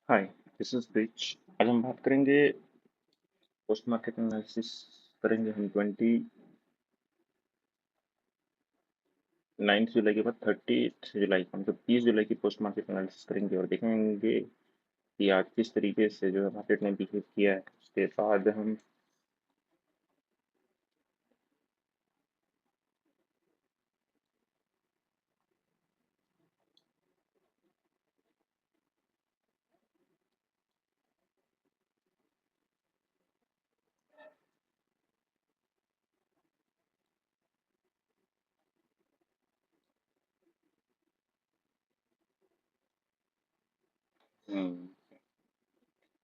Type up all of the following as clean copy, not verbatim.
Hi, this is rich. आज हम बात करेंगे पोस्ट मार्केट एनालिसिस करेंगे हम 29 जुलाई के बाद 30 जुलाई को मतलब 30 जुलाई की पोस्ट मार्केट एनालिसिस करेंगे और देखेंगे कि आज किस तरीके से जो है मार्केट ने बिहेव किया है। उसके बाद हम हम्म,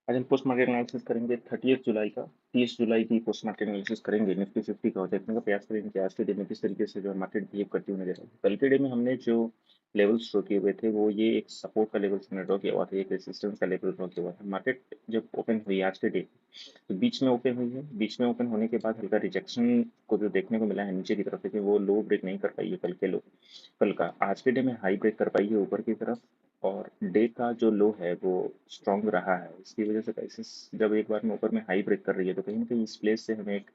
आज हम पोस्ट मार्केट एनालिसिस करेंगे 30 जुलाई का। 30 जुलाई की पोस्ट मार्केट एनालिसिस करेंगे निफ्टी 50 का और देखने का प्रयास करेंगे कि आज के दिन में किस तरीके से जो है मार्केट बिहेव करती हुई नजर आई। कल के डे में हमने जो लेवल्स ड्रॉ किए हुए थे वो ये एक सपोर्ट का लेवल हमने ड्रॉ किया हुआ था, एक रेसिस्टेंस का लेवल ड्रॉ किया हुआ था। मार्केट जब ओपन हुई आज के डे तो बीच में ओपन हुई है। बीच में ओपन होने के बाद हल्का रिजेक्शन को जो देखने को मिला है नीचे की तरफ, लेकिन वो लो ब्रेक नहीं कर पाई है कल के लो। कल का आज के डे में हाई ब्रेक कर पाई है ऊपर की तरफ और डे का जो लो है वो स्ट्रॉन्ग रहा है। इसकी वजह से प्राइसेस जब एक बार में ऊपर में हाई ब्रेक कर रही है तो कहीं ना कहीं इस प्लेस से हमें एक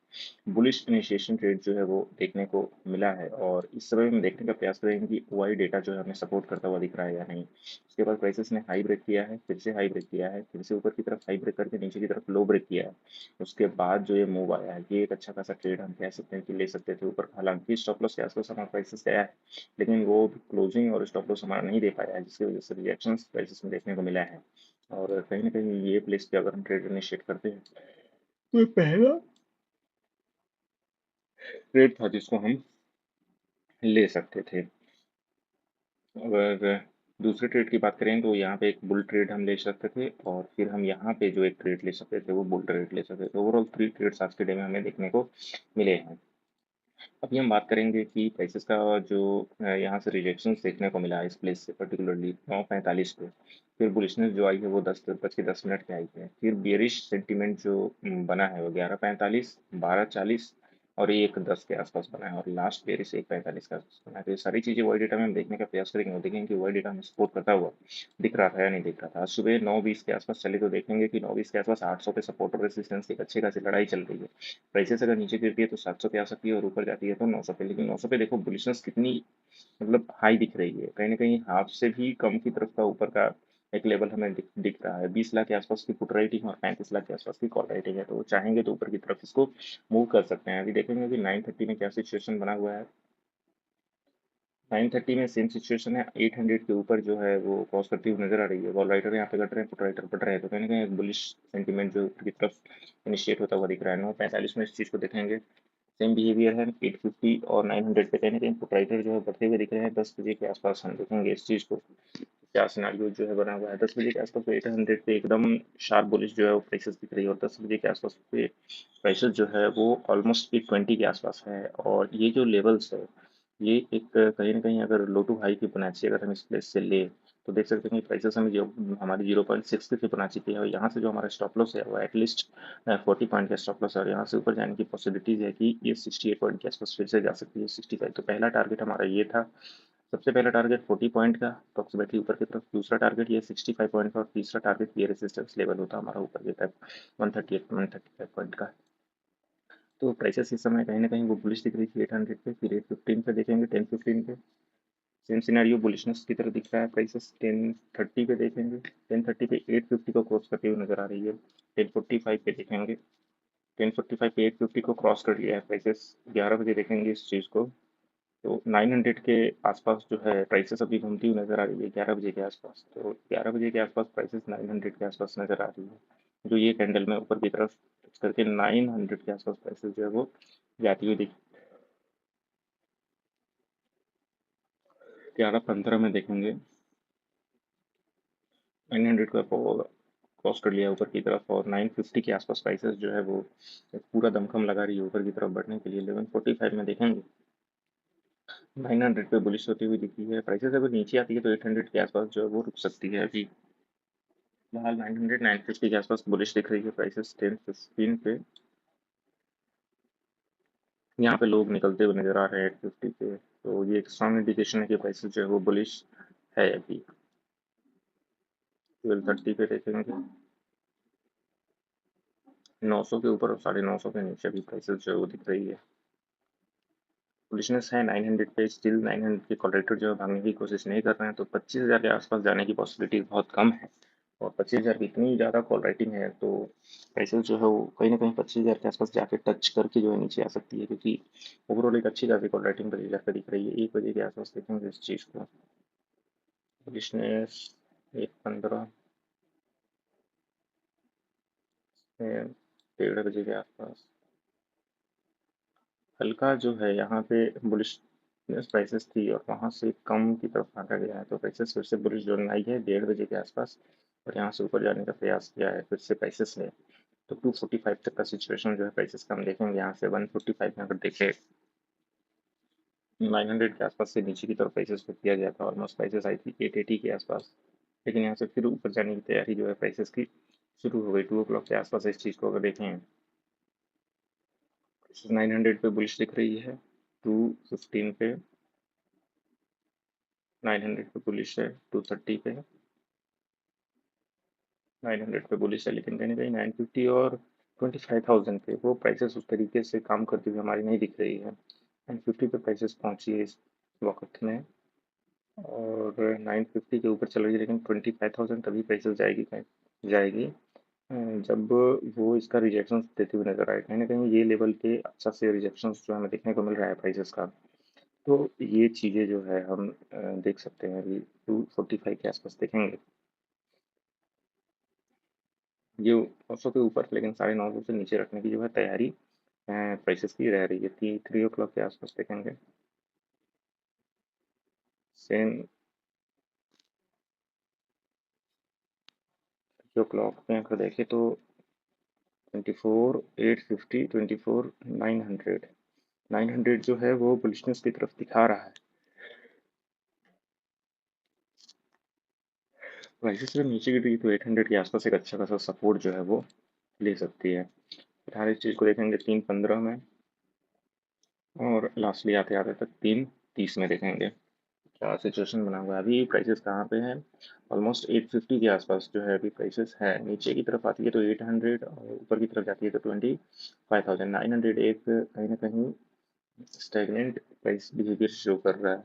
बुलिश इनिशिएशन ट्रेड जो है वो देखने को मिला है और इस समय हम देखने का प्रयास करेंगे कि वाई डेटा जो है हमें सपोर्ट करता हुआ दिख रहा है या नहीं। उसके बाद प्राइसेस ने हाई ब्रेक किया है, फिर से हाई ब्रेक किया है, फिर से ऊपर की तरफ हाई ब्रेक करके नीचे की तरफ लो ब्रेक किया है। उसके बाद जो ये मूव आया है ये एक अच्छा खासा ट्रेड हम कह सकते हैं कि ले सकते थे ऊपर। हालांकि स्टॉप लॉस के आसपास हमारा प्राइसेस गया है लेकिन वो क्लोजिंग और स्टॉप लॉस हमारा नहीं दे पाया है, जिसकी वजह से रिएक्शन प्राइसेस में देखने को मिला है। और कहीं ना कहीं ये प्लेस पे अगर हम ट्रेड इनिशिएट करते हैं तो ये पहला ट्रेड था जिसको हम ले सकते थे। अगर दूसरे ट्रेड की बात करें तो यहाँ पे एक बुल ट्रेड हम ले सकते थे और फिर हम यहाँ पे जो एक ट्रेड ले सकते थे वो बुल ट्रेड ले सकते थे। ओवरऑल 3 ट्रेड्स आज के डे में हमें देखने को मिले हैं। अभी हम बात करेंगे कि प्राइसेस का जो यहाँ से रिजेक्शंस देखने को मिला है इस प्लेस से, पर्टिकुलरली 9:45 पे। फिर बुलिशनेस जो आई है वो 10:10 पे आई है। फिर बेरिश सेंटीमेंट जो बना है वो 11:45, 12:40 और 1:10 के आसपास बना है और लास्ट बेरिश 1:45 के आसपास बना है। तो ये सारी चीज़ें वाई डेटा में हम देखने का प्रयास करेंगे और देखेंगे कि वाई डेटा हमें सपोर्ट करता हुआ दिख रहा था या नहीं दिख रहा था। आज सुबह 9:20 के आसपास चले तो देखेंगे कि 9:20 के आसपास 800 पे सपोर्ट और रेसिस्टेंस की एक अच्छी खासी लड़ाई चल रही है। प्राइसेस अगर नीचे गिरती है तो 700 पे आ सकती है और ऊपर जाती है तो 900 पे। लेकिन 900 पे देखो बुलिशनेस कितनी मतलब हाई दिख रही है, कहीं ना कहीं हाफ से भी कम की तरफ का ऊपर का एक लेवल हमें दिख रहा है। 20 लाख के आसपास की पुट राइटिंग और 35 लाख के आसपास की कॉल राइटिंग है, तो वो चाहेंगे तो ऊपर की तरफ इसको मूव कर सकते हैं। अभी देखेंगे कि 9:30 में क्या सिचुएशन बना हुआ है। 9:30 में सेम सिचुएशन है, 800 के ऊपर जो है वो क्रॉस करती हुई नजर आ रही है। कॉल राइटर यहाँ पे घट रहे हैं, पुट राइटर बढ़ रहे हैं, तो कहीं ना कहीं एक बुलिश सेंटीमेंट जो ऊपर की तरफ इनिशिएट होता हुआ दिख रहा है। 9:45 में इस चीज़ को देखेंगे, सेम बिहेवियर है। 850 और 900 पे कहीं ना कहीं प्रोप्राइटर जो है बढ़ते हुए दिख रहे हैं। 10 बजे के आसपास हम देखेंगे इस चीज़ को, क्या सिनारियो जो है बना हुआ है। 10 बजे के आसपास 800 पे एकदम शार्प बुलिश जो है वो प्राइसेस दिख रही है और 10 बजे के आसपास पे प्राइसेस जो है वो ऑलमोस्ट 820 के आसपास है। और ये जो लेवल्स है ये एक कहीं ना कहीं अगर लो टू हाई फिबोनाची अगर हम इस प्लेस से ले तो देख सकते हैं कि प्राइसेस हमें जो हमारी 0.6 की फिबोनाची की है और यहाँ से जो हमारा स्टॉप लॉस है वो एटलीस्ट 40 पॉइंट का स्टॉप लॉस है और यहाँ से ऊपर जाने की पॉसिबिलिटीज है कि ये 68 पॉइंट के आसपास फिर से जा सकती है, 65। तो पहला टारगेट हमारा ये था। सबसे पहला टारगेट 40 पॉइंट का अप्रोक्सीमेटली ऊपर की तरफ, दूसरा टारगेट ये 65 पॉइंट का और तीसरा टारगेट ये रेजिस्टेंस लेवल होता हमारा ऊपर की तरफ 135 पॉइंट का। तो प्राइसेस इस समय कहीं ना कहीं वो बुलिश दिख रही थी 800 पे, फिर 815 पे देखेंगे, 1015 पे सेम सिनेरियो बुलिशनेस की तरह दिख रहा है। प्राइसेस 1030 पे देखेंगे, 1030 पे 850 को क्रॉस करती हुई नजर आ रही है। 1045 पे देखेंगे, 1045 पे 850 को क्रॉस कर लिया है प्राइसेस। 11 बजे देखेंगे इस चीज़ को, तो 900 के आसपास जो है प्राइसेस अभी घूमती हुई नजर आ रही है 11 बजे के आसपास। तो 11 बजे के आसपास प्राइसेस 900 के आसपास नजर आ रही है, जो ये कैंडल में ऊपर की तरफ टच करके 900 के आसपास प्राइसेस जो है वो जाती हुई दिख। 11:15 में देखेंगे 900 का क्रॉस कर लिया ऊपर की तरफ और 950 के आसपास प्राइसेस जो है वो एक पूरा दमखम लगा रही है ऊपर की तरफ बढ़ने के लिए। 1145 में देखेंगे 900 पे बुलिश होती हुई दिखी है। प्राइसेस अगर नीचे आती है तो 800 के आसपास जो है वो रुक सकती है। अभी फिलहाल 900 950 के आसपास बुलिश दिख रही है प्राइसेस। 1015 पे यहाँ पे लोग निकलते हुए नजर आ रहे हैं 850 पे, तो ये एक स्ट्रॉन्ग इंडिकेशन है कि प्राइसेस जो है वो बुलिश है अभी। 1230 पे देखेंगे 900 के ऊपर और 950 के नीचे भी प्राइसेस जो है वो दिख रही है। बुलिशनेस है 900 पे, स्टिल 900 के कॉलरेटर जो है भागने की कोशिश नहीं कर रहे हैं, तो 25,000 के आसपास जाने की पॉसिबिलिटी बहुत कम है। और 25,000 की इतनी ज़्यादा कॉल राइटिंग है तो प्राइसेस जो है वो कहीं ना कहीं 25,000 के आसपास जाके टच करके जो है नीचे आ सकती है, क्योंकि ओवरऑल एक अच्छी खासी कॉल राइटिंग 25,000 पे दिख रही है। 1 बजे के आसपास देखेंगे इस चीज़ को। बुलिशनेस 1:15 से 1:30 बजे के आसपास हल्का जो है यहाँ पे बुलिश प्राइसेस थी और वहाँ से कम की तरफ भागा गया है, तो प्राइसेस फिर से बुलिश जोन में आई है 1:30 बजे के आसपास और यहाँ से ऊपर जाने का प्रयास किया है फिर से प्राइसेस ने। तो 245 तक का सिचुएशन जो है प्राइसेस का हम देखेंगे। यहाँ से 145 में अगर देखें 900 के आसपास से नीचे की तरफ प्राइसेस को किया गया था, ऑलमोस्ट प्राइसेस आई थी 880 के आसपास, लेकिन यहाँ से फिर ऊपर जाने की तैयारी जो है प्राइसेस की शुरू हो गई 2 o'clock के आसपास। इस चीज़ को अगर देखें 900 पे बुलिश दिख रही है, 215 पे 900 पे बुलिश है, 230 पे 900 पे बुलिश है, लेकिन कहीं ना कहीं 950 और 25,000 पे वो प्राइसेस उस तरीके से काम करती हुई हमारी नहीं दिख रही है। 950 पे प्राइसेस पहुंची है इस वक्त में और 950 के ऊपर चल रही है, लेकिन 25,000 तभी प्राइसेस जाएगी जब वो इसका रिजेक्शन देते हुए नजर आए। कहीं ना कहीं ये लेवल पे अच्छा से रिजेक्शन जो हमें देखने को मिल रहा है प्राइसेस का, तो ये चीज़ें जो है हम देख सकते हैं अभी 245 के आसपास देखेंगे ये 900 के ऊपर, लेकिन 950 से नीचे रखने की जो है तैयारी प्राइसेस की रह रही है। 3 o'clock के आसपास देखेंगे सेम 3 o'clock में अगर देखें तो 24,850 24,900 900 जो है वो बुलिशनेस की तरफ दिखा रहा है। प्राइसेस अगर नीचे गिरी तो 800 के आसपास एक अच्छा खासा सपोर्ट जो है वो ले सकती है। फिलहाल इस चीज़ को देखेंगे 3:15 में और लास्टली आते आते तक 3:30 में देखेंगे क्या सिचुएशन बना हुआ है। अभी प्राइसेस कहाँ पे हैं, ऑलमोस्ट 850 के आसपास जो है अभी प्राइसेस है। नीचे की तरफ आती है तो 800 और ऊपर की तरफ जाती है तो 25,000। 900 एक कहीं ना कहीं स्टेगनेंट प्राइस बिहेवियर शो कर रहा है।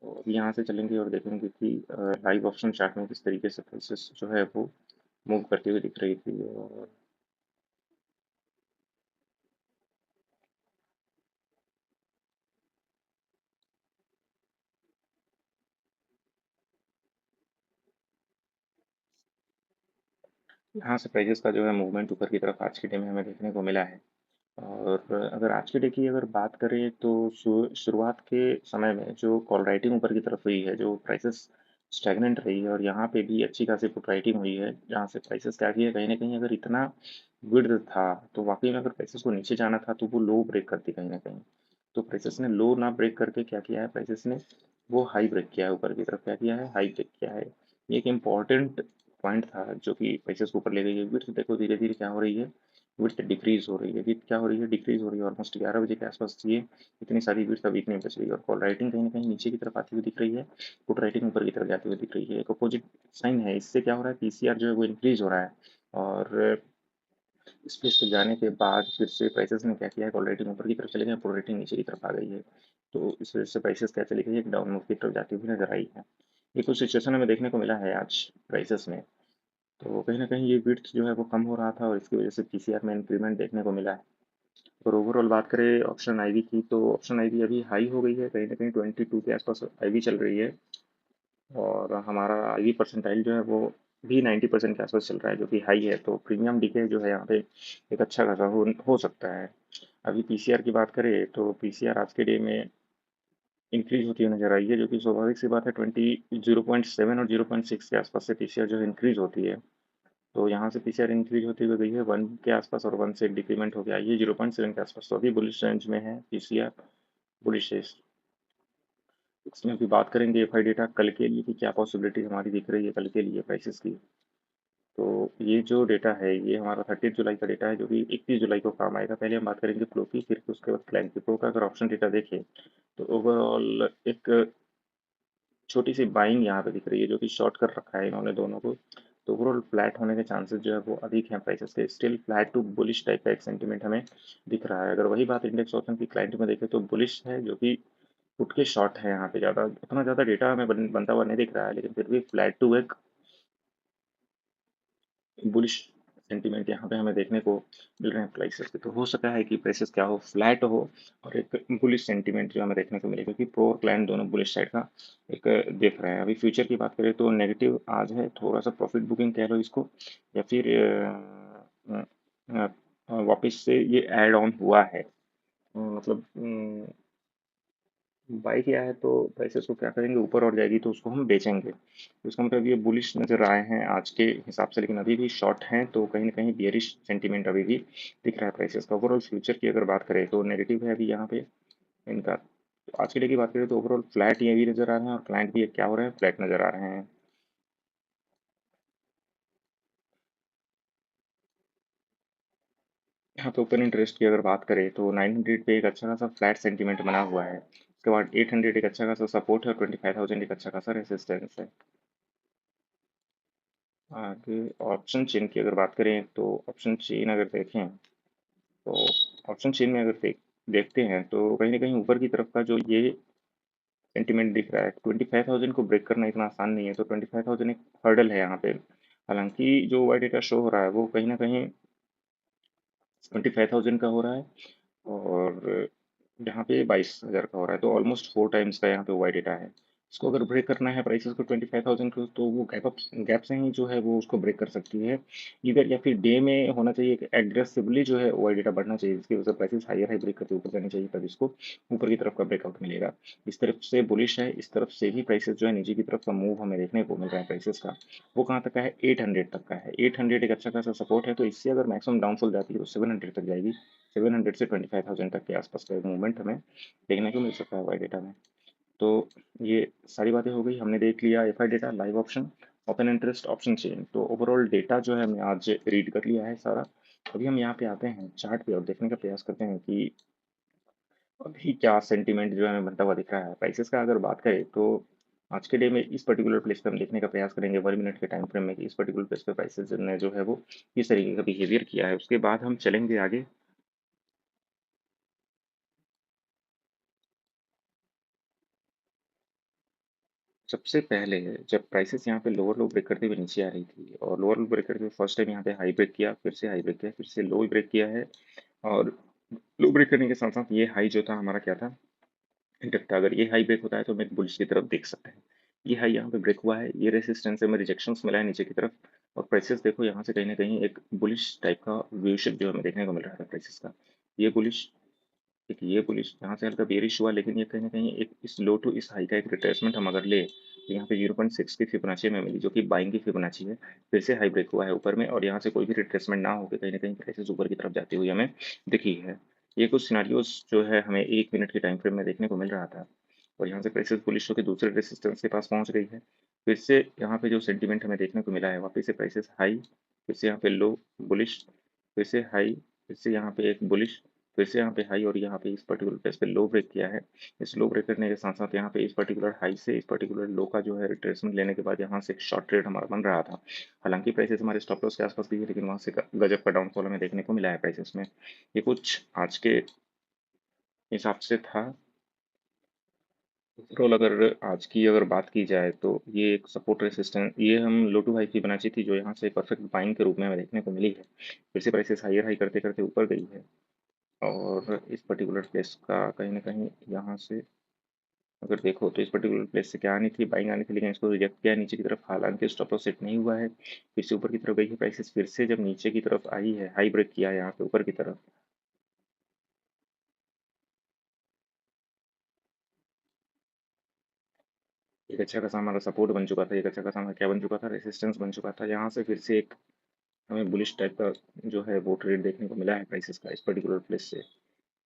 तो अभी यहाँ से चलेंगे और देखेंगे कि लाइव ऑप्शन चार्ट में किस तरीके से प्राइसेस जो है वो मूव करती हुई दिख रही थी। और यहाँ से प्राइसेस का जो है मूवमेंट ऊपर की तरफ आज के डे में हमें देखने को मिला है। और अगर आज के डे की अगर बात करें तो शुरुआत के समय में जो कॉल राइटिंग ऊपर की तरफ हुई है, जो प्राइसेस स्टैग्नेंट रही है और यहाँ पे भी अच्छी खासी पुट राइटिंग हुई है, जहाँ से प्राइसेस क्या किया कहीं ना कहीं अगर इतना विड्थ था तो वाकई में अगर प्राइसेस को नीचे जाना था तो वो लो ब्रेक करती कहीं ना कहीं। तो प्राइसेस ने लो ना ब्रेक करके क्या किया है, प्राइसेस ने वो हाई ब्रेक किया है, ऊपर की तरफ क्या किया है, हाई ब्रेक किया है। ये एक इम्पॉर्टेंट पॉइंट था जो कि प्राइसेस को ऊपर ले गई है। विड्थ देखो धीरे धीरे क्या हो रही है, विड्थ डिक्रीज हो रही है। विड्थ क्या हो रही है, डिक्रीज हो रही है। ऑलमोस्ट 11 बजे के आसपास ये इतनी सारी विड्थ अभी नहीं बच रही और कॉल राइटिंग कहीं ना कहीं नीचे की तरफ आती हुई दिख रही है, पुट राइटिंग ऊपर की तरफ जाती हुई दिख रही है। एक अपोजिट साइन है, इससे क्या हो रहा है, पीसीआर जो है वो इंक्रीज हो रहा है और इस पेज पे जाने के बाद फिर से प्राइसेस ने क्या किया है, कॉल राइटिंग ऊपर की तरफ चले गए, पुट राइटिंग नीचे की तरफ आ गई है। तो इस वजह से प्राइसेस क्या चली गई, एक डाउन मूव की तरफ जाती हुई नजर आई है। ये कुछ सिचुएशन हमें देखने को मिला है आज प्राइसेस में। तो कहीं ना कहीं ये विड्थ जो है वो कम हो रहा था और इसकी वजह से पीसीआर में इंक्रीमेंट देखने को मिला है। और ओवरऑल बात करें ऑप्शन आईवी की, तो ऑप्शन आईवी अभी हाई हो गई है, कहीं ना कहीं 22 के आसपास आईवी चल रही है और हमारा आईवी परसेंटाइल जो है वो भी 90% के आसपास चल रहा है, जो कि हाई है। तो प्रीमियम डीके जो है यहाँ पे एक अच्छा खासा हो सकता है। अभी पीसीआर की बात करें तो पीसीआर आज के डे में इंक्रीज होती हुई नजर आई है, जो कि स्वाभाविक सी बात है। 0.7 और 0.6 के आसपास से पीसीआर जो है इंक्रीज होती है। तो यहाँ से पीसीआर इंक्रीज होती हुई गई है 1 के आसपास और 1 से डिक्रीमेंट हो गया ये 0.7 के आसपास। तो अभी बुलिश रेंज में है पीसीआर, बुलिश है। इसमें अभी बात करेंगे एफआई डेटा कल के लिए कि क्या पॉसिबिलिटी हमारी दिख रही है कल के लिए प्राइसेस की। तो ये जो डेटा है ये हमारा 30 जुलाई का डेटा है, जो कि 31 जुलाई को काम आएगा। पहले हम बात करेंगे प्रो की, फिर उसके बाद क्लाइंट की। प्रो का अगर ऑप्शन डेटा देखें तो ओवरऑल एक छोटी सी बाइंग यहाँ पे दिख रही है जो कि शॉर्ट कर रखा है इन्होंने दोनों को। तो ओवरऑल फ्लैट होने के चांसेस जो है वो अधिक हैं प्राइसेस के। Still flat to bullish type का एक सेंटीमेंट हमें दिख रहा है। अगर वही बात इंडेक्स ऑप्शन की क्लाइंट में देखें तो बुलिश है, जो कि पुट के शॉर्ट है यहाँ पे। ज़्यादा उतना ज़्यादा डेटा हमें बनता हुआ नहीं दिख रहा है, लेकिन फिर भी फ्लैट टू एक बुलिश सेंटीमेंट यहाँ पे हमें देखने को मिल रहे हैं प्राइसेस के। तो हो सकता है कि प्राइसेस क्या हो, फ्लैट हो और एक बुलिश सेंटीमेंट जो हमें देखने को मिले, क्योंकि प्रो और क्लाइंट दोनों बुलिश साइड का एक देख रहे हैं। अभी फ्यूचर की बात करें तो नेगेटिव आज है, थोड़ा सा प्रॉफिट बुकिंग कह लो इसको, या फिर वापस से ये ऐड ऑन हुआ है। मतलब बाई किया है तो प्राइसेस को क्या करेंगे, ऊपर और जाएगी तो उसको हम बेचेंगे। तो इसका मतलब ये बुलिश नजर आए हैं आज के हिसाब से, लेकिन अभी भी शॉर्ट हैं, तो कहीं ना कहीं बियरिश सेंटीमेंट अभी भी दिख रहा है प्राइसेस का। ओवरऑल फ्यूचर की अगर बात करें तो नेगेटिव है अभी यहाँ पे इनका। तो आज के लिए की बात करें तो ओवरऑल फ्लैट ये भी नजर आ रहे हैं और क्लाइंट भी क्या हो रहे हैं, फ्लैट नजर आ रहे हैं। यहाँ पे ओपन इंटरेस्ट की अगर बात करें तो 900 पे एक अच्छा खासा फ्लैट सेंटीमेंट बना हुआ है। उसके बाद 800 एक अच्छा खासा सपोर्ट है और 25,000 एक अच्छा खासा रेसिस्टेंस है। आगे ऑप्शन चेन की अगर बात करें तो ऑप्शन चेन अगर देखें तो ऑप्शन चेन में अगर देखते हैं तो कहीं ना कहीं ऊपर की तरफ का जो ये सेंटीमेंट दिख रहा है, 25,000 को ब्रेक करना इतना आसान नहीं है। तो 25,000 एक हर्डल है यहाँ पे। हालांकि जो वाइट डेटा शो हो रहा है वो कहीं ना कहीं 25,000 का हो रहा है, और यहाँ पे 22,000 का हो रहा है। तो ऑलमोस्ट 4 टाइम्स का यहाँ पे वाइड डेटा है। इसको अगर ब्रेक करना है प्राइसेस को 25,000 को, तो वो गैप से ही जो है वो उसको ब्रेक कर सकती है इधर, या फिर डे में होना चाहिए कि एग्रेसिवली जो है वाइड डेटा बढ़ना चाहिए, जिसकी वजह से प्राइसेस हाई ब्रेक करके ऊपर जानी चाहिए, तब इसको ऊपर की तरफ का ब्रेकआउट मिलेगा। इस तरफ से बुलिश है, इस तरफ से भी प्राइसेस जो है नीचे की तरफ का मूव हमें देखने को मिल रहा है प्राइसेस का। वो कहाँ तक का है, 800 तक का है। 800 एक अच्छा खासा सपोर्ट है, तो इससे अगर मैक्सिमम डाउनफॉल जाती है तो 700 तक जाएगी। 700 से 25,000 तक के आसपास का मूवमेंट हमें देखने को मिल सकता है वाई डेटा में। तो ये सारी बातें हो गई, हमने देख लिया F I data, live option, open interest, option chain. तो ओवरऑल डेटा जो है हमने आज रीड कर लिया है सारा। अभी हम यहाँ पे आते हैं चार्ट पे और देखने का प्रयास करते हैं कि अभी क्या सेंटीमेंट जो है हमें बनता हुआ दिख रहा है प्राइसेस का। अगर बात करें तो आज के डे में इस पर्टिकुलर प्लेस पे हम देखने का प्रयास करेंगे 1 मिनट के टाइम फ्रेम में कि इस पर्टिकुलर प्लेस पे प्राइसेस ने जो है वो किस तरीके का बिहेवियर किया है। उसके बाद हम चलेंगे आगे। सबसे पहले जब प्राइसेस यहाँ पे लोअर लो ब्रेक करते हुए नीचे आ रही थी, और लोअर लो ब्रेक करते हुए फर्स्ट टाइम यहाँ पे हाई ब्रेक किया, फिर से हाई ब्रेक किया, फिर से लो ब्रेक किया है, और लो ब्रेक करने के साथ साथ ये हाई जो था हमारा क्या था, इंटरेक्ट था। अगर ये हाई ब्रेक होता है तो हम एक बुलिश की तरफ देख सकते हैं। ये हाई यहाँ पे ब्रेक हुआ है, ये रेसिस्टेंस है, हमें रिजेक्शंस मिला है नीचे की तरफ, और प्राइसेस देखो यहाँ से कहीं ना कहीं एक बुलिश टाइप का व्यू शेप जो हमें देखने को मिल रहा था प्राइसेस का। ये बुलिश, एक ये बुलिश यहाँ से हल्का बेरिश हुआ, लेकिन ये कहीं ना कहीं एक इस लो टू इस हाई का एक रिट्रेसमेंट हम अगर ले तो यहाँ पे 0.6 की फिबोनाची में मिली, जो कि बाइंग की फिबोनाची है। फिर से हाई ब्रेक हुआ है ऊपर में, और यहाँ से कोई भी रिट्रेसमेंट ना होकर कहीं ना कहीं प्राइसेस ऊपर की तरफ जाती हुई हमें दिखी है। ये कुछ सिनारियोज जो है हमें 1 मिनट के टाइम फ्रेम में देखने को मिल रहा था, और यहाँ से प्राइसेस बुलिश होकर दूसरे रेसिस्टेंस के पास पहुंच गई है। फिर से यहाँ पे जो सेंटीमेंट हमें देखने को मिला है, वापस से प्राइसेस हाई, फिर से यहाँ पे लो बुलिश, फिर से हाई, फिर से यहाँ पे एक बुलिश, फिर से यहाँ पे हाई, और यहाँ पे इस पर्टिकुलर प्लेस पे लो ब्रेक किया है। इस लो ब्रेक करने के साथ साथ यहाँ पे इस पर्टिकुलर हाई से इस पर्टिकुलर लो का जो है रिट्रेसमेंट लेने के बाद यहाँ से एक शॉर्ट ट्रेड हमारा बन रहा था। हालांकि प्राइसेस हमारे स्टॉप लॉस के आसपास गई है, लेकिन वहाँ से गजब का डाउनफॉल हमें देखने को मिला है प्राइसेस में। ये कुछ आज के हिसाब से था। ओवरऑल अगर आज की अगर बात की जाए तो ये एक सपोर्ट रेसिस्टेंस, ये हम लो टू हाई फिबोनाची थी जो यहाँ से परफेक्ट बाइंग के रूप में हमें देखने को मिली है। फिर से प्राइसेस हायर हाई करते करते ऊपर गई है, और इस पर्टिकुलर प्लेस का कहीं ना कहीं यहाँ से अगर देखो तो इस पर्टिकुलर प्लेस से क्या आनी थी, बाइंग आनी थी, लेकिन इसको रिजेक्ट किया नीचे की तरफ। हालांकि स्टॉप लॉस सेट नहीं हुआ है, फिर से ऊपर की तरफ गई है प्राइसेस। फिर से जब नीचे की तरफ आई है, हाई ब्रेक किया है यहाँ पे ऊपर की तरफ, एक अच्छा खासा हमारा सपोर्ट बन चुका था, एक अच्छा खासा हमारा क्या बन चुका था, रेसिस्टेंस बन चुका था। यहाँ से फिर से एक हमें बुलिश टाइप का जो है वो ट्रेड देखने को मिला है प्राइसेस का इस पर्टिकुलर प्लेस से,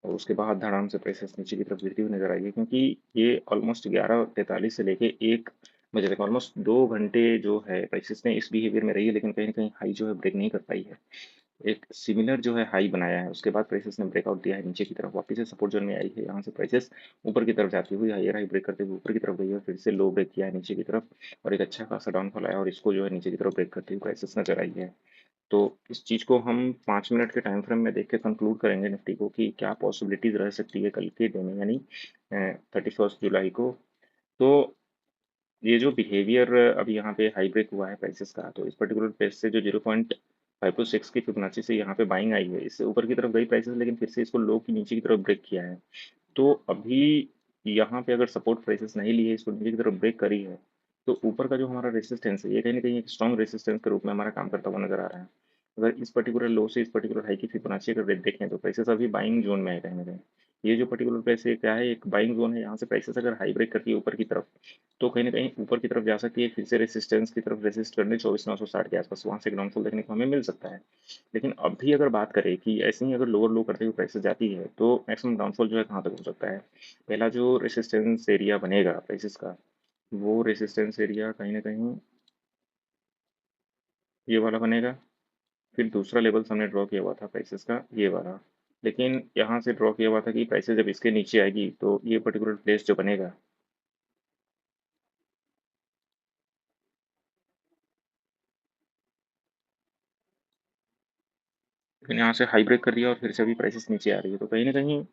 और उसके बाद धड़ाम से प्राइसेस नीचे की तरफ गिरती हुई नजर आई है, क्योंकि ये ऑलमोस्ट 11:43 से लेके 1 बजे तक ऑलमोस्ट 2 घंटे जो है प्राइसेस ने इस बिहेवियर में रही है, लेकिन कहीं ना कहीं हाई जो है ब्रेक नहीं कर पाई है। एक सिमिलर जो है हाई बनाया है, उसके बाद प्राइसेस ने ब्रेकआउट दिया है नीचे की तरफ, वापस से सपोर्ट जोन में आई है, यहाँ से प्राइसेस ऊपर की तरफ जाती हुई हायर हाई ब्रेक करते हुए ऊपर की तरफ गई है, फिर से लो ब्रेक किया है नीचे की तरफ और एक अच्छा खासा डाउनफॉल आया और इसको जो है नीचे की तरफ ब्रेक करती हुई प्राइसेस नजर आई है। तो इस चीज़ को हम 5 मिनट के टाइम फ्रेम में देख के कंक्लूड करेंगे निफ्टी को कि क्या पॉसिबिलिटीज रह सकती है कल के डे में, यानी 31 जुलाई को। तो ये जो बिहेवियर अभी यहाँ पे हाई ब्रेक हुआ है प्राइसेस का, तो इस पर्टिकुलर प्लेस से जो 0.526 की फिबोनाची से यहाँ पे बाइंग आई है, इससे ऊपर की तरफ गई प्राइसेस, लेकिन फिर से इसको लो की नीचे की तरफ ब्रेक किया है। तो अभी यहाँ पे अगर सपोर्ट प्राइसेस नहीं ली है, इसको नीचे की तरफ ब्रेक करी है, तो ऊपर का जो हमारा रेसिस्टेंस है, ये कहीं ना कहीं एक स्ट्रॉन्ग रेसिस्टेंस के रूप में हमारा काम करता हुआ नजर आ रहा है। अगर इस पर्टिकुलर लो से इस पर्टिकुलर हाई की फिबोनाची अगर देखें तो प्राइसेस अभी बाइंग जोन में है कहीं ना कहीं। ये जो पर्टिकुलर प्राइस है क्या है, एक बाइंग जोन है, यहाँ से प्राइसेस अगर हाई ब्रेक करती है ऊपर की तरफ, तो कहीं ना कहीं ऊपर की तरफ जा सकती है, फिर से रेसिस्टेंस की तरफ रेसिस्ट करने 24,960 के आसपास, वहां से एक डाउनफॉल देखने को हमें मिल सकता है। लेकिन अभी अगर बात करें कि ऐसे ही अगर लोअर लो करते हुए प्राइसेस जाती है, तो मैक्सिमम डाउनफॉल जो है कहाँ तक हो सकता है। पहला जो रेसिस्टेंस एरिया बनेगा प्राइसेस का, वो रेसिस्टेंस एरिया कहीं ना कहीं ये वाला बनेगा। फिर दूसरा लेवल हमने ड्रॉ किया हुआ था प्राइसेस का, ये वाला। लेकिन यहाँ से ड्रॉ किया हुआ था कि प्राइसेस जब इसके नीचे आएगी तो ये पर्टिकुलर प्लेस जो बनेगा, लेकिन यहाँ से हाई ब्रेक कर दिया और फिर से अभी प्राइसेस नीचे आ रही है, तो कहीं ना कहीं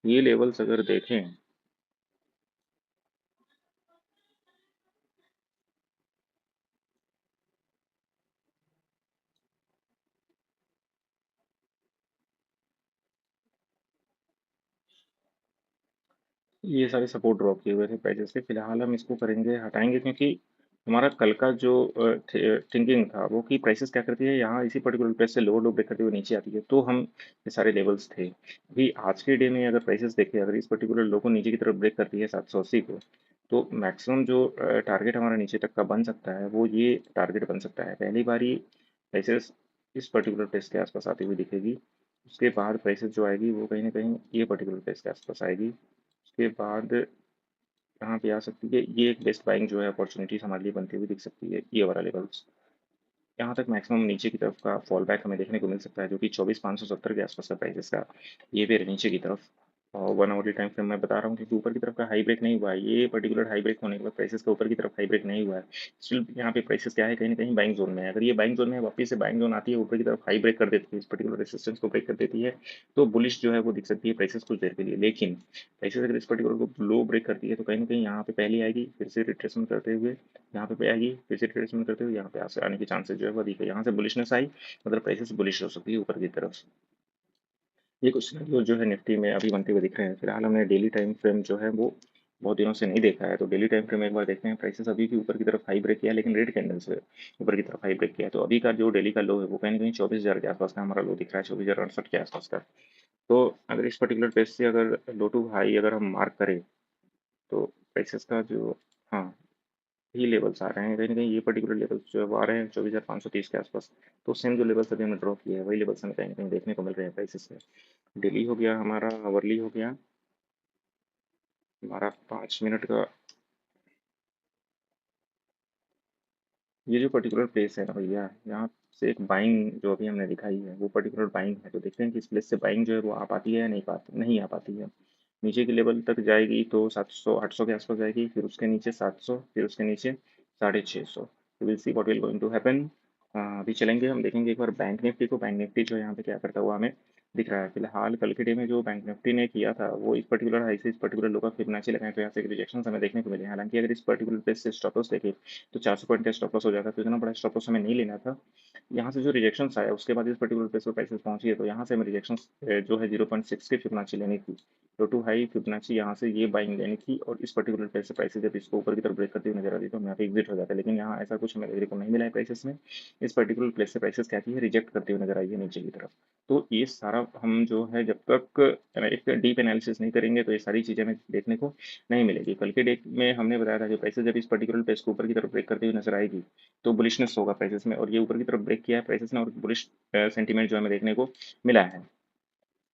ये लेवल्स अगर देखें, ये सारे सपोर्ट ड्रॉप किए हुए थे प्राइसेस के, फिलहाल हम इसको करेंगे हटाएंगे, क्योंकि हमारा कल का जो थिंकिंग था वो कि प्राइसेस क्या करती है, यहाँ इसी पर्टिकुलर प्राइस से लोअर लो ब्रेक करते हुए नीचे आती है, तो हम ये सारे लेवल्स थे। अभी आज के डे में अगर प्राइसेस देखें, अगर इस पर्टिकुलर लो को नीचे की तरफ ब्रेक करती है 780 को, तो मैक्सिमम जो टारगेट हमारा नीचे तक का बन सकता है वो ये टारगेट बन सकता है। पहली बारी प्राइसेस इस पर्टिकुलर प्राइस के आसपास आती हुई दिखेगी, उसके बाद प्राइसेस जो आएगी वो कहीं ना कहीं ये पर्टिकुलर प्राइस के आसपास आएगी, उसके बाद यहाँ पे आ सकती है, ये एक बेस्ट बाइंग जो है अपॉर्चुनिटीज हमारे लिए बनती हुई दिख सकती है, ये वाला लेवल्स। यहाँ तक मैक्सिमम नीचे की तरफ का फॉल बैक हमें देखने को मिल सकता है, जो कि 24,570 के आसपास का प्राइसेस का ये भी नीचे की तरफ। और 1 आवर्ली टाइम फ्रेम मैं बता रहा हूँ, क्योंकि ऊपर की तरफ का हाई ब्रेक नहीं हुआ है, ये पर्टिकुलर हाई ब्रेक होने के बाद प्राइसेस का ऊपर की तरफ हाई ब्रेक नहीं हुआ है, स्टिल यहाँ पे प्राइसेस क्या है, कहीं ना कहीं बाइंग जोन में है। अगर ये बाइंग जोन में है, वापस से बाइंग जोन आती है, ऊपर की तरफ हाई ब्रेक कर देती है, इस पर्टिकुलर रेसिस्टेंस को ब्रेक कर देती है, तो बुलिश जो है वो दिख सकती है प्राइसेस कुछ देर के लिए। लेकिन प्राइसेस अगर इस पर्टिकुलर को लो ब्रेक करती है, तो कहीं ना कहीं यहाँ पे पहले आएगी, फिर से रिट्रेसमेंट करते हुए यहाँ पे आएगी, फिर से रिट्रेसमेंट करते हुए यहाँ पे आने के चांसेस जो है वो अधिक है। यहाँ से बुलिशनेस आई, मतलब प्राइसेस बुलिश हो सकती है ऊपर की तरफ। ये कुछ सिनेरियो जो है निफ्टी में अभी बनते हुए दिख रहे हैं। फिलहाल हमने डेली टाइम फ्रेम जो है वो बहुत दिनों से नहीं देखा है, तो डेली टाइम फ्रेम एक बार देखते हैं। प्राइसेस अभी भी ऊपर की तरफ हाई ब्रेक किया है, लेकिन रेड कैंडल से ऊपर की तरफ हाई ब्रेक किया है, तो अभी का जो डेली का लो है वो कहीं ना कहीं 24,000 के आसपास का हमारा लो दिख रहा है, 24,068 के आसपास का। तो अगर इस पर्टिकुलर पेज से अगर लो टू हाई अगर हम मार्क करें, तो प्राइसेस का जो, हाँ, ये लेवल्स आ रहे हैं, कहीं ना कहीं ये पर्टिकुलर लेवल्स जो है वो आ रहे हैं 24,530 के आसपास। तो सेम जो लेवल्स अभी हमने ड्रॉ किए हैं, वही लेवल्स हमें कहीं ना कहीं देखने को मिल रहे हैं प्राइसेस में। डेली हो गया हमारा, आवरली हो गया हमारा, 5 मिनट का। ये जो पर्टिकुलर प्लेस है ना भैया, यहाँ से एक बाइंग जो अभी हमने दिखाई है वो पर्टिकुलर बाइंग है, तो देखते हैं कि इस प्लेस से बाइंग जो है वो आ पाती है या नहीं आ पाती है। नीचे के लेवल तक जाएगी तो 700 800 के आसपास जाएगी, फिर उसके नीचे 700, फिर उसके नीचे 650। Will see what will going to happen. अभी चलेंगे, हम देखेंगे एक बार बैंक निफ्टी को। बैंक निफ्टी जो है यहाँ पे क्या करता हुआ हमें दिख रहा है। फिलहाल कल के डे में जो बैंक निफ्टी ने किया था वो इस पर्टिकुलर हाई से इस पर्टिकुलर लो का फिबोनाची लगाए, तो यहाँ से एक रिजेक्शन हमें देखने को मिले। हालांकि अगर इस पर्टिकुलर प्लेस से स्टॉप लॉस देखें तो 400 पॉइंट का स्टॉप लॉस हो जाता है, तो इतना बड़ा स्टॉप लॉस हमें नहीं लेना था। यहाँ से जो रिजेक्शन आया उसके बाद इस पर्टिकुलर प्लेस पर प्राइसेस पहुंची है, तो यहाँ से हमें रिजेक्शन जो है 0.6 की फिबोनाची लेनी थी। लो टू हाई फिबोनाची यहाँ से ये बाइंग लेनी थी, और इस पर्टिकुलर प्राइस से प्राइसेस जब इसको ऊपर की तरफ ब्रेक करती हुई नजर आती है तो हम यहाँ पे एग्जिट हो जाता है। लेकिन यहाँ ऐसा कुछ हमें देखने को नहीं मिला है प्राइसेस में। इस पर्टिकुलर प्लेस से प्राइसेस क्या की है, रिजेक्ट करते हुए नजर आई है नीचे की तरफ। तो ये सारा हम जो है जब तक एक डीप एनालिसिस नहीं करेंगे, तो ये सारी चीजें हमें देखने को नहीं मिलेगी। कल के डेट में हमने बताया था कि प्राइसेस जब इस पर्टिकुलर प्लेस को ऊपर की तरफ ब्रेक करते हुए नजर आएगी, तो बुलिशनेस होगा प्राइसेस में, और ये ऊपर की तरफ ब्रेक किया है प्राइसेस ने, और बुलिश सेंटीमेंट जो हमें देखने को मिला है।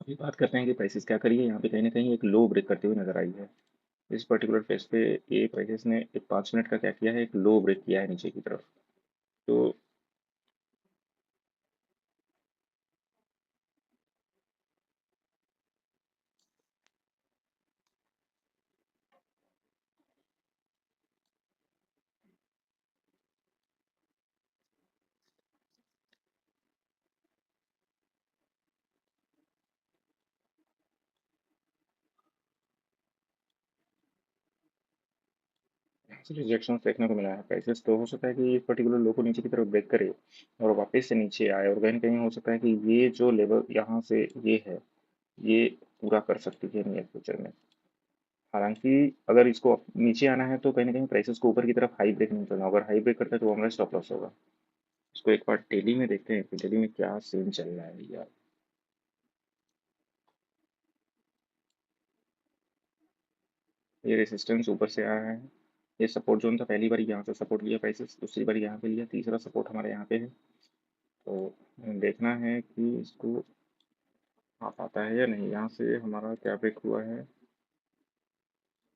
अभी बात करते हैं कि प्राइसेस क्या करिए, यहाँ पे कहीं ना कहीं एक लो ब्रेक करते हुए नजर आई है। इस पर्टिकुलर फेस पे ये प्राइसेस ने एक 5 मिनट का क्या किया है, एक लो ब्रेक किया है नीचे की तरफ। तो रिजेक्शन देखने को मिला है प्राइसेस, तो हो सकता है कि इस पर्टिकुलर लो को नीचे की तरफ ब्रेक करे और वापस से नीचे आए, और कहीं ना कहीं हो सकता है कि ये जो लेवल यहाँ से ये है, ये पूरा कर सकती है नियर फ्यूचर में। हालांकि अगर इसको नीचे आना है तो कहीं ना कहीं प्राइसेस को ऊपर की तरफ हाई ब्रेक नहीं करना, अगर हाई ब्रेक करता है तो हमारा स्टॉप लॉस होगा। इसको एक बार डेली में देखते हैं कि डेली में क्या सीन चल रहा है यार। ये रेसिस्टेंस ऊपर से आया है, ये सपोर्ट जोन था, पहली बार यहाँ से सपोर्ट लिया प्राइसेस, दूसरी बार यहाँ पे लिया, तीसरा सपोर्ट हमारे यहाँ पे है। तो देखना है कि इसको आ पाता है या नहीं। यहाँ से हमारा क्या ब्रेक हुआ है,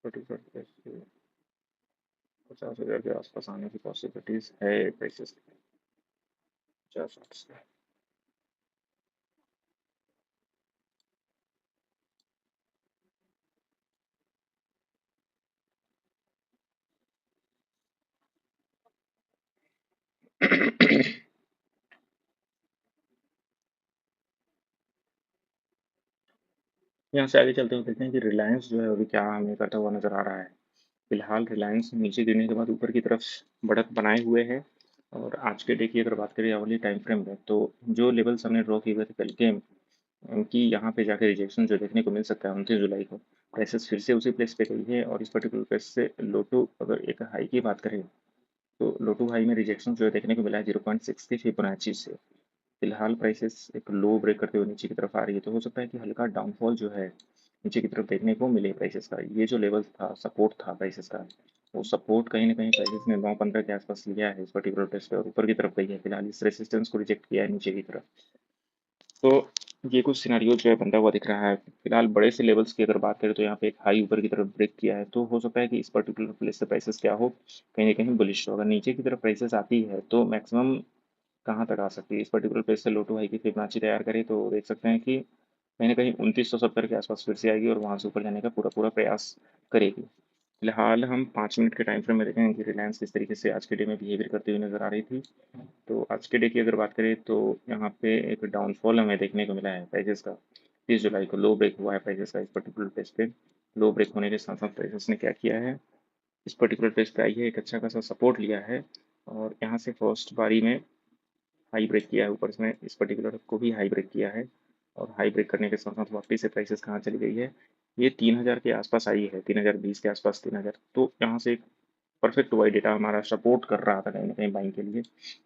50,000 के आसपास आने की पॉसिबिलिटीज है प्राइसेस। 50 से यहाँ से आगे चलते हुए देखते हैं कि रिलायंस जो है अभी क्या हमें करता हुआ नजर आ रहा है। फिलहाल रिलायंस नीचे गिरने के बाद ऊपर की तरफ बढ़त बनाए हुए है, और आज के डे की अगर बात करें अवली टाइम फ्रेम में, तो जो लेवल्स हमने ड्रॉ किए हुए थे कल के, उनकी यहाँ पे जाकर रिजेक्शन जो देखने को मिल सकता है 29 जुलाई को। प्राइसेस फिर से उसी प्लेस पे गई है, और इस पर्टिकुलर प्लेस से लोटो अगर एक हाई की बात करें तो लोटो हाई में रिजेक्शन जो है देखने को मिला है 0.6 की फिबोनाची से। फिलहाल प्राइसेस एक लो ब्रेक करते हुए नीचे की तरफ आ रही है, तो हो सकता है कि हल्का डाउनफॉल जो है नीचे की तरफ देखने को मिले प्राइसेस का। ये जो लेवल था, सपोर्ट था प्राइसेस का, वो सपोर्ट कहीं ना कहीं प्राइसेस ने 9.15 के आसपास लिया है इस पर्टिकुलर प्लेस पे, और ऊपर की तरफ गई है। फिलहाल इस रेसिस्टेंस को रिजेक्ट किया है नीचे की तरफ। तो ये कुछ सिनारियो जो है बनता हुआ दिख रहा है। फिलहाल बड़े से लेवल्स की अगर बात करें तो यहाँ पे एक हाई ऊपर की तरफ ब्रेक किया है, तो हो सकता है कि इस पर्टिकुलर प्लेस से प्राइसेस क्या हो, कहीं ना कहीं बुलिश हो। अगर नीचे की तरफ प्राइसेस आती है तो मैक्सिमम कहाँ तक आ सकती है, इस पर्टिकुलर प्लेस से लो टू हाई की फिबोनाची तैयार करें तो देख सकते हैं कि कहीं ना कहीं 2970 के आसपास फिर से आएगी, और वहां से ऊपर जाने का पूरा पूरा प्रयास करेगी। फिलहाल हम 5 मिनट के टाइम फ्रेम में देखेंगे कि रिलायंस किस तरीके से आज के डे में बिहेवियर करती हुई नजर आ रही थी। तो आज के डे की अगर बात करें तो यहाँ पे एक डाउनफॉल हमें देखने को मिला है प्राइसेस का। 30 जुलाई को लो ब्रेक हुआ है प्राइसेस का इस पर्टिकुलर प्लेस पे। लो ब्रेक होने के साथ साथ प्राइसेस ने क्या किया है, इस पर्टिकुलर प्लेस पे आई है, एक अच्छा खासा सपोर्ट लिया है, और यहाँ से फर्स्ट बारी में हाई ब्रेक किया है, ऊपर इसमें इस पर्टिकुलर को भी हाई ब्रेक किया है, और हाई ब्रेक करने के साथ साथ वापस से प्राइसेस कहाँ चली गई है, ये 3000 के आसपास आई है, 3020 के आसपास 3000। तो यहाँ से एक परफेक्ट वाई डेटा हमारा सपोर्ट कर रहा था कहीं ना कहीं बाइंग के लिए,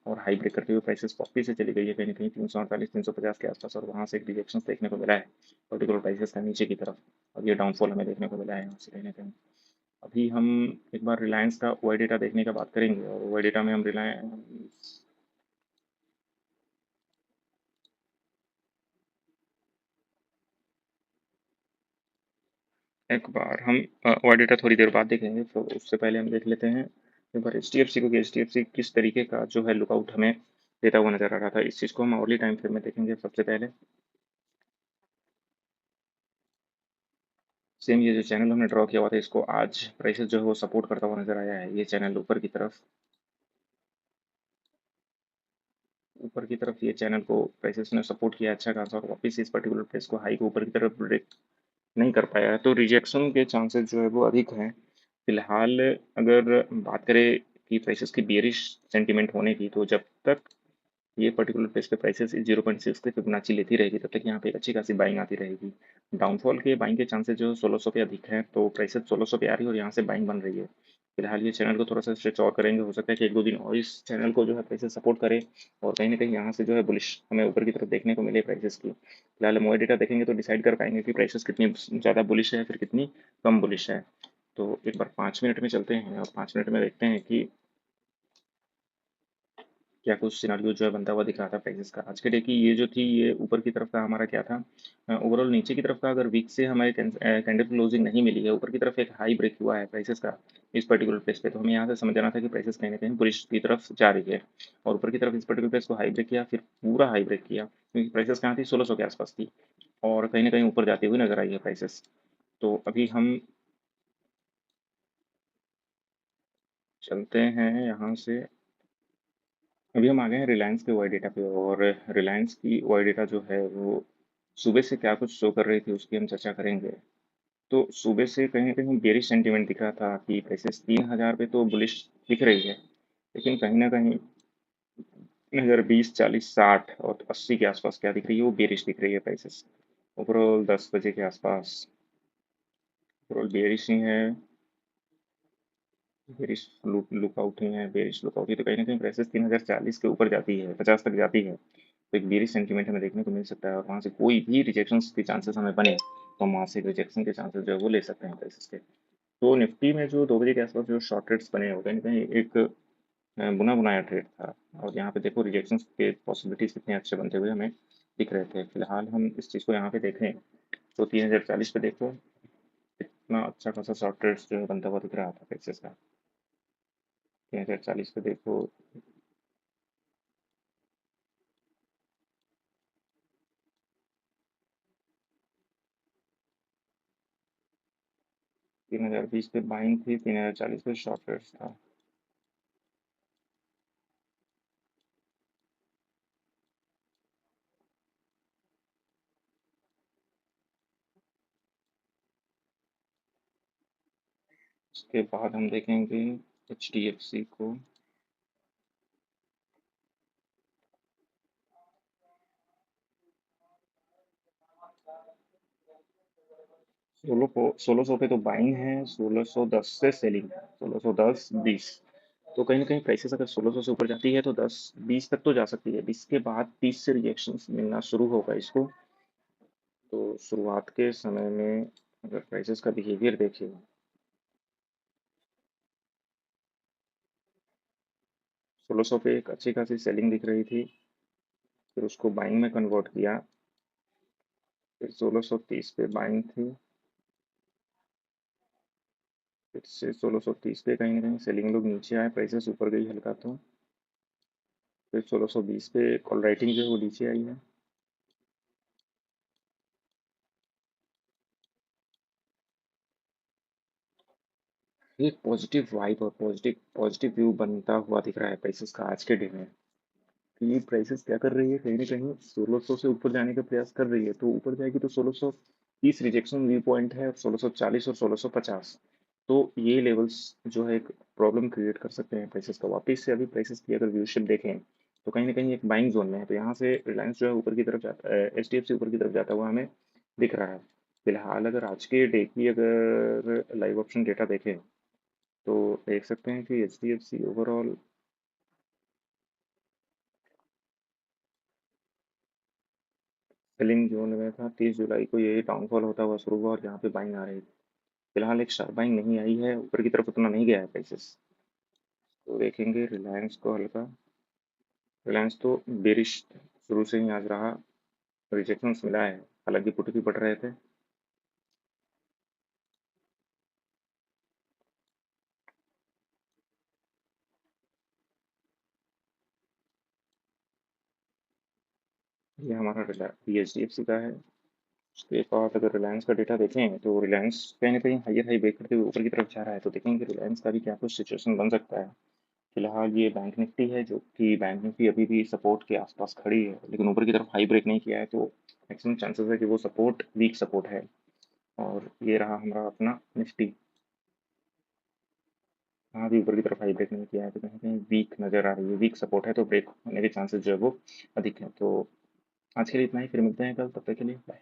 और हाई ब्रेक करते हुए प्राइसेस वापस से चली गई है कहीं ना कहीं 348 350 के आसपास, और वहाँ से एक रिजेक्शन देखने को मिला है पर्टिकुलर प्राइसेस का नीचे की तरफ, और ये डाउनफॉल हमें देखने को मिला है यहाँ से कहीं ना कहीं। अभी हम एक बार रिलायंस का वाई डेटा देखने का बात करेंगे, और वाई डेटा में हम रिलायंस एक बार हम और डेटा थोड़ी देर बाद देखेंगे, तो उससे पहले हम देख लेते हैं एक बार एच डी एफ सी को कि एच डी एफ सी किस तरीके का जो है लुकआउट हमें देता हुआ नजर आ रहा था। इस चीज़ को हम अर्ली टाइम फ्रेम में देखेंगे सबसे पहले। सेम ये जो चैनल हमने ड्रॉ किया हुआ था, इसको आज प्राइसेस जो है वो सपोर्ट करता हुआ नजर आया है। ये चैनल ऊपर की तरफ, ऊपर की तरफ ये चैनल को प्राइसेस ने सपोर्ट किया अच्छा खासा, और वापस इस पर्टिकुलर प्राइस को हाई को ऊपर की तरफ ब्रेक नहीं कर पाया है, तो रिजेक्शन के चांसेस जो है वो अधिक हैं। फिलहाल अगर बात करें कि प्राइसेस की बेयरिश सेंटीमेंट होने की, तो जब तक ये पर्टिकुलर प्लेस पे प्राइसेस 0.6 की फिबोनाची लेती रहेगी तब तक यहाँ पे एक अच्छी खासी बाइंग आती रहेगी। डाउनफॉल के बाइंग के चांसेस जो 1600 पे अधिक हैं, तो प्राइसेस 1600 पे आ रही है और यहाँ से बाइंग बन रही है। फिलहाल ये चैनल को थोड़ा सा स्ट्रेच और करेंगे, हो सकता है कि एक दो दिन और इस चैनल को जो है प्राइसेस सपोर्ट करे, और कहीं ना कहीं यहाँ से जो है बुलिश हमें ऊपर की तरफ देखने को मिले प्राइसेस की। फिलहाल हम डेटा देखेंगे तो डिसाइड कर पाएंगे कि प्राइसेस कितनी ज़्यादा बुलिश है फिर कितनी कम बुलिश है। तो एक बार 5 मिनट में चलते हैं, और 5 मिनट में देखते हैं कि क्या कुछ सिनारियो जो है बनता हुआ दिख रहा था प्राइसेस का। आज के डे की ये जो थी, ये ऊपर की तरफ का हमारा क्या था, ओवरऑल नीचे की तरफ का अगर वीक से हमारे कैंडल क्लोजिंग नहीं मिली है, ऊपर की तरफ एक हाई ब्रेक हुआ है प्राइसेस का इस पर्टिकुलर प्लेस पे, तो हमें यहाँ से समझ आना था कि प्राइसेस कहीं ना कहीं बुलिश की तरफ जा रही है, और ऊपर की तरफ इस पर्टिकुलर प्लेस को हाई ब्रेक किया, फिर पूरा हाई ब्रेक किया, क्योंकि प्राइसेस कहाँ थी, 1600 के आसपास थी, और कहीं ना कहीं ऊपर जाती हुई नजर आई है प्राइसेस। तो अभी हम चलते हैं यहाँ से। अभी हम आ गए हैं रिलायंस के वाई डेटा पे, और रिलायंस की वाई डेटा जो है वो सुबह से क्या कुछ शो कर रही थी उसकी हम चर्चा करेंगे। तो सुबह से कहीं न कहीं बेयरिश सेंटीमेंट दिख रहा था कि प्राइसेस 3000 पे तो बुलिश दिख रही है, लेकिन कहीं न कहीं 3020, 40, 60 और 80 के आसपास क्या दिख रही है, वो बेयरिश दिख रही है प्राइसेस। ओवरऑल 10 बजे के आसपास ओवरऑल बेयरिश ही है, बेयरिश लुकआउट ही है, बेयरिश लुकआउट ही, तो कहीं न कहीं प्राइसेस 3040 के ऊपर जाती है, 50 तक जाती है, तो एक बेयरिश सेंटीमेंट हमें देखने को मिल सकता है और वहाँ से कोई भी रिजेक्शंस के चांसेस हमें बने, तो हम वहाँ से रिजेक्शन के चांसेस जो है वो ले सकते हैं प्राइसेस के। तो निफ्टी में जो 2 बजे के आसपास जो शॉर्ट ट्रेड्स बने हो कहीं न कहीं एक बुना बनाया ट्रेड था और यहाँ पे देखो रिजेक्शंस के पॉसिबिलिटीज कितने अच्छे बनते हुए हमें दिख रहे थे। फिलहाल हम इस चीज़ को यहाँ पे देखें तो 3040 पे देखो इतना अच्छा खासा शॉर्ट ट्रेड्स जो है बनता हुआ दिख रहा था एक्सेस का। 3040 पे देखो 3020 पे बाइंग थी, 3040 पे शॉर्ट ट्रेड्स था। उसके बाद हम देखेंगे HDFC को। सोलह सौ पे तो बाइंग है, 1610 से सेलिंग है, 1610 20। तो कहीं ना कहीं प्राइसेस अगर 1600 से ऊपर जाती है तो 10 20 तक तो जा सकती है, 20 के बाद 30 से रिएक्शन मिलना शुरू होगा इसको। तो शुरुआत के समय में अगर प्राइसेस का बिहेवियर देखें, 1600 पे एक अच्छी खासी सेलिंग दिख रही थी, फिर उसको बाइंग में कन्वर्ट किया, फिर 1630 पे बाइंग थी, फिर से 1630 पे कहीं ना कहीं सेलिंग लोग नीचे आए, प्राइसेस ऊपर गई हल्का, तो फिर 1620 पे कॉल राइटिंग जो है वो नीचे आई है। एक पॉजिटिव वाइब और पॉजिटिव पॉजिटिव व्यू बनता हुआ दिख रहा है प्राइसेस का आज के डे में, कि प्राइसेस क्या कर रही है, कहीं ना कहीं 1600 से ऊपर जाने का प्रयास कर रही है, तो ऊपर जाएगी तो 1630 रिजेक्शन व्यू पॉइंट है और 1640 और 1650, तो ये लेवल्स जो है एक प्रॉब्लम क्रिएट कर सकते हैं प्राइसेस का। वापस से अभी प्राइसेस की अगर व्यूशिप देखें तो कहीं ना कहीं एक बाइंग जोन में है, तो यहाँ से रिलायंस जो है ऊपर की तरफ जाता है, HDFC ऊपर की तरफ जाता हुआ हमें दिख रहा है। फिलहाल अगर आज के डे की अगर लाइव ऑप्शन डेटा देखें तो देख सकते हैं कि HDFC ओवरऑल सेलिंग जोन में था, 30 जुलाई को ये डाउनफॉल होता हुआ शुरू हुआ और यहाँ पे बाइंग आ रही थी। फिलहाल एक शार्प बाइंग नहीं आई है, ऊपर की तरफ उतना नहीं गया है प्राइसेस। तो देखेंगे रिलायंस को हल्का, रिलायंस तो बेरिश शुरू से ही आज रहा, रिजेक्शंस मिला है, हालांकि पुट भी बढ़ रहे थे। ये हमारा HDFC का है। उसके बाद अगर रिलायंस का डेटा देखें तो रिलायंस कहीं ना कहीं हाइयर हाई ब्रेक करते हुए ऊपर की तरफ जा रहा है, तो देखेंगे रिलायंस का भी क्या कुछ सिचुएशन बन सकता है। फिलहाल ये बैंक निफ्टी है जो कि बैंक निफ्टी अभी भी सपोर्ट के आसपास खड़ी है, लेकिन ऊपर की तरफ हाई ब्रेक नहीं किया है, तो मैक्सिमम चांसेस है कि वो सपोर्ट वीक सपोर्ट है। और ये रहा हमारा अपना निफ्टी, हाँ भी ऊपर की तरफ हाई ब्रेक नहीं किया है, तो कहीं कहीं वीक नज़र आ रही है, वीक सपोर्ट है, तो ब्रेक होने के चांसेस जो है वो अधिक है। तो आज के लिए इतना ही, फिर मिलते हैं कल, तब तक के लिए बाय।